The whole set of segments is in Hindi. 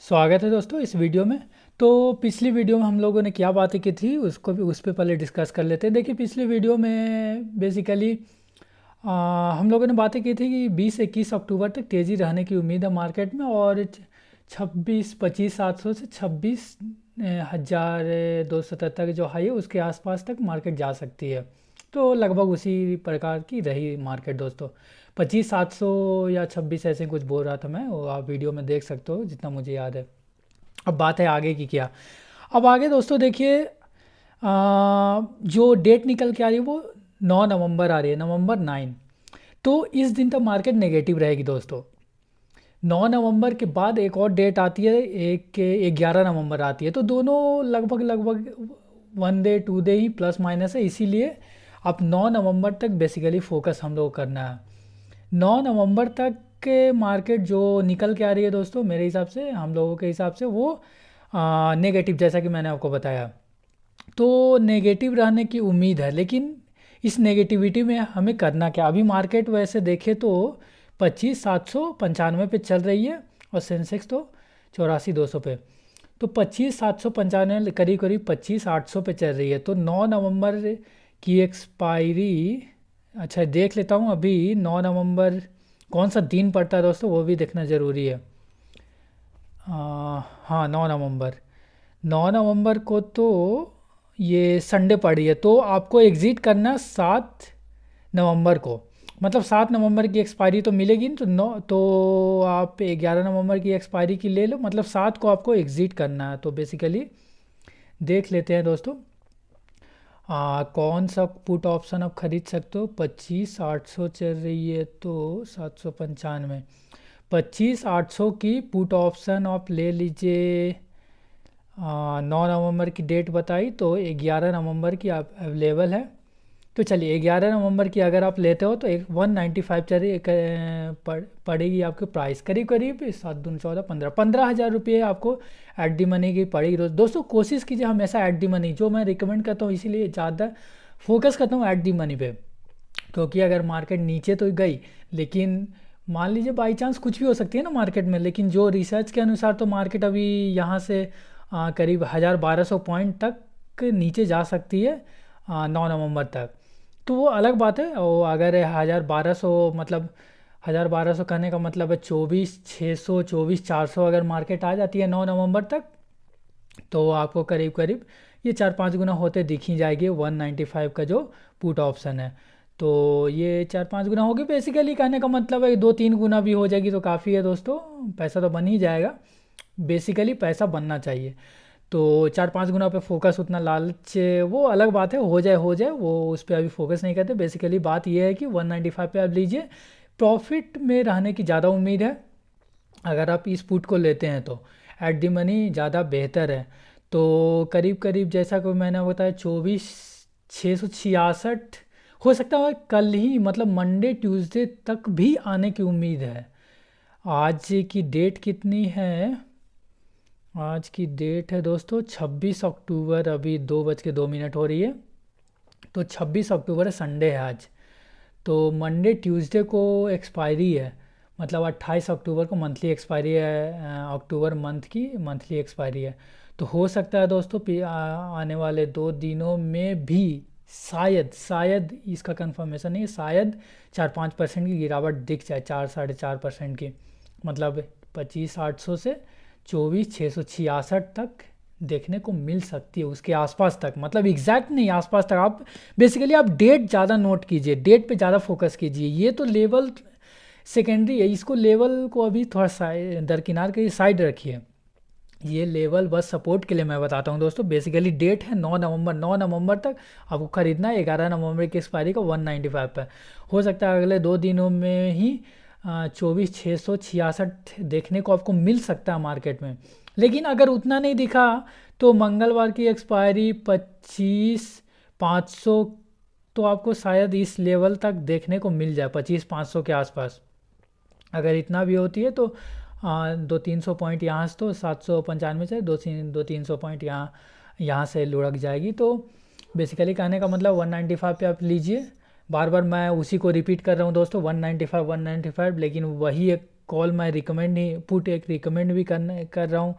स्वागत है दोस्तों इस वीडियो में। तो पिछली वीडियो में हम लोगों ने क्या बातें की थी उसको भी उस पे पहले डिस्कस कर लेते हैं। देखिए पिछली वीडियो में बेसिकली हम लोगों ने बातें की थी कि 20-21 अक्टूबर तक तेज़ी रहने की उम्मीद है मार्केट में, और 26-25,700 से 26,277 जो हाई है उसके आसपास तक मार्केट जा सकती है। तो लगभग उसी प्रकार की रही मार्केट दोस्तों। 25,700 या 26 ऐसे कुछ बोल रहा था मैं, वो आप वीडियो में देख सकते हो जितना मुझे याद है। अब बात है आगे की क्या। अब आगे दोस्तों देखिए, जो डेट निकल के आ रही है वो 9 नवंबर आ रही है, Nov 9। तो इस दिन तक मार्केट नेगेटिव रहेगी दोस्तों। 9 नवंबर के बाद एक और डेट आती है, एक 11 नवंबर आती है। तो दोनों लगभग लगभग 1 डे 2 डे ही प्लस माइनस है, इसीलिए अब 9 नवंबर तक बेसिकली फोकस हम लोग करना है। 9 नवंबर तक के मार्केट जो निकल के आ रही है दोस्तों, मेरे हिसाब से हम लोगों के हिसाब से वो नेगेटिव, जैसा कि मैंने आपको बताया। तो नेगेटिव रहने की उम्मीद है, लेकिन इस नेगेटिविटी में हमें करना क्या। अभी मार्केट वैसे देखे तो 25,795 पे चल रही है, और सेंसेक्स तो 84,200 पे। तो 25,795 करीब करीब 25,800 पे चल रही है। तो 9 नवंबर की एक्सपायरी, अच्छा देख लेता हूँ अभी 9 नवंबर कौन सा दिन पड़ता है दोस्तों, वो भी देखना ज़रूरी है। हाँ 9 नवंबर, 9 नवंबर को तो ये संडे पड़ी है। तो आपको एग्ज़िट करना 7 नवंबर को, मतलब 7 नवंबर की एक्सपायरी तो मिलेगी नहीं, तो आप 11 नवंबर की एक्सपायरी की ले लो, मतलब 7 को आपको एग्ज़िट करना है। तो बेसिकली देख लेते हैं दोस्तों, कौन सा पुट ऑप्शन आप खरीद सकते हो। 25,800 चल रही है तो 795, 25,800 की पुट ऑप्शन आप ले लीजिए। 9 नवंबर की डेट बताई तो 11 नवंबर की आप अवेलेबल है। तो चलिए 11 नवंबर की अगर आप लेते हो तो 195 चल रही पड़ेगी आपकी प्राइस, करीब करीब 7 दूनी 14 15,000 रुपये आपको एट दी मनी की पड़ेगी। दोस्तों कोशिश कीजिए हमेशा एट दी मनी, जो मैं रिकमेंड करता हूँ, इसीलिए ज़्यादा फोकस करता हूँ एट दी मनी पे। क्योंकि अगर मार्केट नीचे तो गई, लेकिन मान लीजिए बाई चांस कुछ भी हो सकती है ना मार्केट में, लेकिन जो रिसर्च के अनुसार तो मार्केट अभी यहाँ से करीब 1,1200 पॉइंट तक नीचे जा सकती है 9 नवंबर तक। तो वो अलग बात है। और अगर 1,1200 मतलब 1,1200 कहने का मतलब है 24,600 24,400 अगर मार्केट आ जाती है 9 नवंबर तक, तो आपको करीब करीब ये 4-5 गुना होते दिख ही जाएगी 195 का जो पुट ऑप्शन है। तो ये 4-5 गुना होगी, बेसिकली कहने का मतलब है 2-3 गुना भी हो जाएगी तो काफ़ी है दोस्तों, पैसा तो बन ही जाएगा। बेसिकली पैसा बनना चाहिए। तो 4-5 गुना पे फोकस, उतना लालच वो अलग बात है, हो जाए वो उस पर अभी फोकस नहीं करते। बेसिकली बात ये है कि 195 पे आप लीजिए, प्रॉफिट में रहने की ज़्यादा उम्मीद है अगर आप इस पुट को लेते हैं तो। एट दी मनी ज़्यादा बेहतर है। तो करीब करीब जैसा कि मैंने बताया 24,666 हो सकता है कल ही, मतलब मंडे ट्यूसडे तक भी आने की उम्मीद है। आज की डेट कितनी है, आज की डेट है दोस्तों 26 अक्टूबर, अभी 2:02 हो रही है। तो 26 अक्टूबर है, संडे है आज। तो मंडे ट्यूसडे को एक्सपायरी है, मतलब 28 अक्टूबर को मंथली एक्सपायरी है, अक्टूबर मंथ की मंथली एक्सपायरी है। तो हो सकता है दोस्तों आने वाले 2 दिनों में भी शायद शायद इसका कंफर्मेशन नहीं है, शायद 4-5% की गिरावट दिख जाए, 4-4.5% की, मतलब 25,800 से 24,666 तक देखने को मिल सकती है, उसके आसपास तक, मतलब एग्जैक्ट नहीं, आसपास तक। आप बेसिकली आप डेट ज़्यादा नोट कीजिए, डेट पे ज़्यादा फोकस कीजिए। ये तो लेवल सेकेंडरी है, इसको लेवल को अभी थोड़ा दरकिनार के साइड रखिए। ये लेवल बस सपोर्ट के लिए मैं बताता हूँ दोस्तों। बेसिकली डेट है 9 नवंबर, 9 नवंबर तक आपको ख़रीदना है। 11 नवंबर की एक्सपायरी का 195 पर। हो सकता है अगले 2 दिनों में ही 24,666 देखने को आपको मिल सकता है मार्केट में। लेकिन अगर उतना नहीं दिखा तो मंगलवार की एक्सपायरी 25,500, तो आपको शायद इस लेवल तक देखने को मिल जाए 25,500 के आसपास। अगर इतना भी होती है तो 200-300 पॉइंट यहाँ से, तो 795 से 200-300 पॉइंट यहाँ से लुढ़क जाएगी। तो बेसिकली कहने का मतलब 195 पे आप लीजिए। बार बार मैं उसी को रिपीट कर रहा हूँ दोस्तों, 195 195, लेकिन वही एक कॉल मैं रिकमेंड नहीं, पुट एक रिकमेंड भी कर रहा हूँ।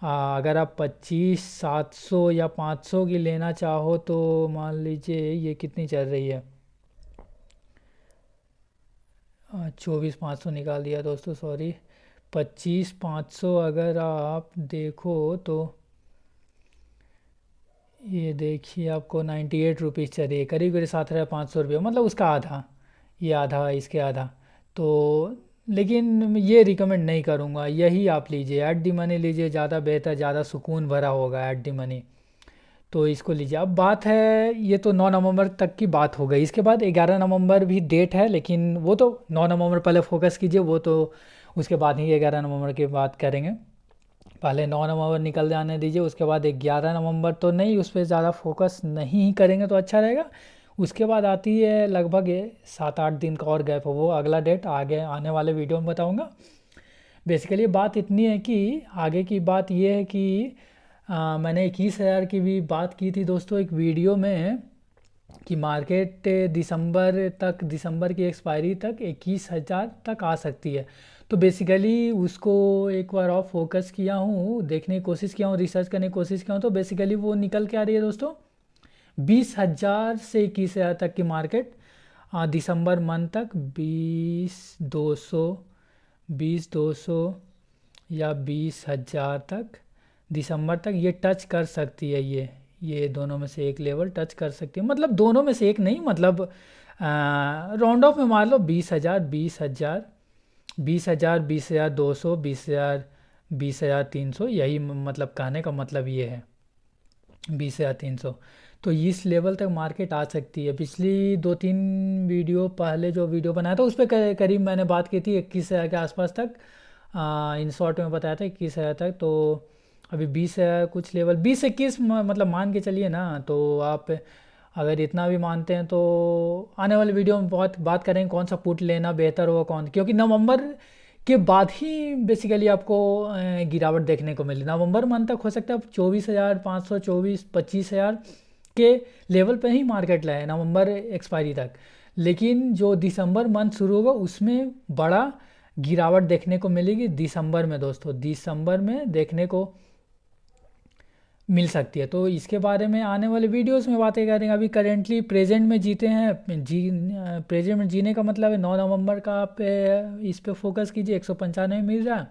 अगर आप 25,700 या 500 की लेना चाहो तो मान लीजिए ये कितनी चल रही है, 24,500 निकाल दिया दोस्तों, सॉरी, 25,500 अगर आप देखो तो ये देखिए आपको 98 रुपीज़ चल रही है, करीब करीब 7,500 रुपये, मतलब उसका आधा, ये आधा इसके आधा। तो लेकिन ये रिकमेंड नहीं करूँगा, यही आप लीजिए, एट दी मनी लीजिए, ज़्यादा बेहतर, ज़्यादा सुकून भरा होगा एट दी मनी। तो इसको लीजिए। अब बात है, ये तो 9 नवंबर तक की बात हो गई, इसके बाद 11 नवंबर भी डेट है, लेकिन वो तो 9 नवंबर पहले फोकस कीजिए, वो तो उसके बाद ही 11 नवंबर की बात करेंगे। पहले 9 नवंबर निकल जाने दीजिए, उसके बाद 11 नवंबर तो नहीं, उस पर ज़्यादा फोकस नहीं करेंगे तो अच्छा रहेगा। उसके बाद आती है लगभग 7-8 दिन का और गैप है, वो अगला डेट आगे आने वाले वीडियो में बताऊंगा। बेसिकली बात इतनी है कि आगे की बात ये है कि मैंने 21,000 की भी बात की थी दोस्तों एक वीडियो में, कि मार्केट दिसंबर की एक्सपायरी तक 21,000 तक आ सकती है। तो बेसिकली उसको एक बार और फोकस किया हूँ, देखने की कोशिश किया हूँ, रिसर्च करने की कोशिश किया हूँ, तो बेसिकली वो निकल के आ रही है दोस्तों 20,000 से 21,000 तक की मार्केट दिसंबर मंथ तक, 20,200 या 20,000 तक दिसंबर तक ये टच कर सकती है। ये दोनों में से एक लेवल टच कर सकती है, मतलब दोनों में से एक नहीं, मतलब राउंड ऑफ में मान लो 20,000, 20,000, 20,000, 20,200, 20,000, 20,300, यही मतलब कहने का मतलब ये है 20,300। तो इस लेवल तक मार्केट आ सकती है। पिछली 2-3 वीडियो पहले जो वीडियो बनाया था उस पर करीब मैंने बात की थी 21,000 के आसपास तक, इन शॉर्ट में बताया था 21,000 तक। तो अभी 20,000 कुछ लेवल, 20-21 मतलब मान के चलिए ना। तो आप अगर इतना भी मानते हैं तो आने वाले वीडियो में बहुत बात करेंगे कौन सा पुट लेना बेहतर होगा, कौन, क्योंकि नवंबर के बाद ही बेसिकली आपको गिरावट देखने को मिली। नवंबर मंथ तक हो सकता है 24,500, 25,000 के लेवल पे ही मार्केट लाए नवंबर एक्सपायरी तक, लेकिन जो दिसंबर मंथ शुरू होगा उसमें बड़ा गिरावट देखने को मिलेगी दिसंबर में दोस्तों, दिसंबर में देखने को मिल सकती है। तो इसके बारे में आने वाले वीडियोस में बातें करेंगे। अभी करेंटली प्रेजेंट में जीते हैं, प्रेजेंट में जीने का मतलब है 9 नवंबर का आप इस पे फोकस कीजिए, 195 मिल रहा है,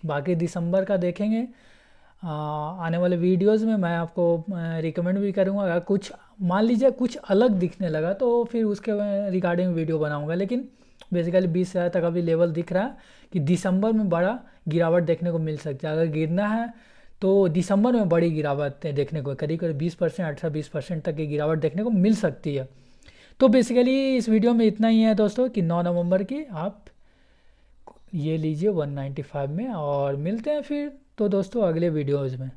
बाकी दिसंबर का देखेंगे। आने वाले वीडियोस में मैं आपको रिकमेंड भी करूँगा, अगर कुछ मान लीजिए कुछ अलग दिखने लगा तो फिर उसके रिगार्डिंग वीडियो बनाऊँगा। लेकिन बेसिकली 20,000 तक अभी लेवल दिख रहा है कि दिसंबर में बड़ा गिरावट देखने को मिल सकता है। अगर गिरना है तो दिसंबर में बड़ी गिरावट देखने को करीब करीब 20%, 18-20% तक की गिरावट देखने को मिल सकती है। तो बेसिकली इस वीडियो में इतना ही है दोस्तों, कि 9 नवंबर की आप ये लीजिए 195 में, और मिलते हैं फिर तो दोस्तों अगले वीडियोज़ में।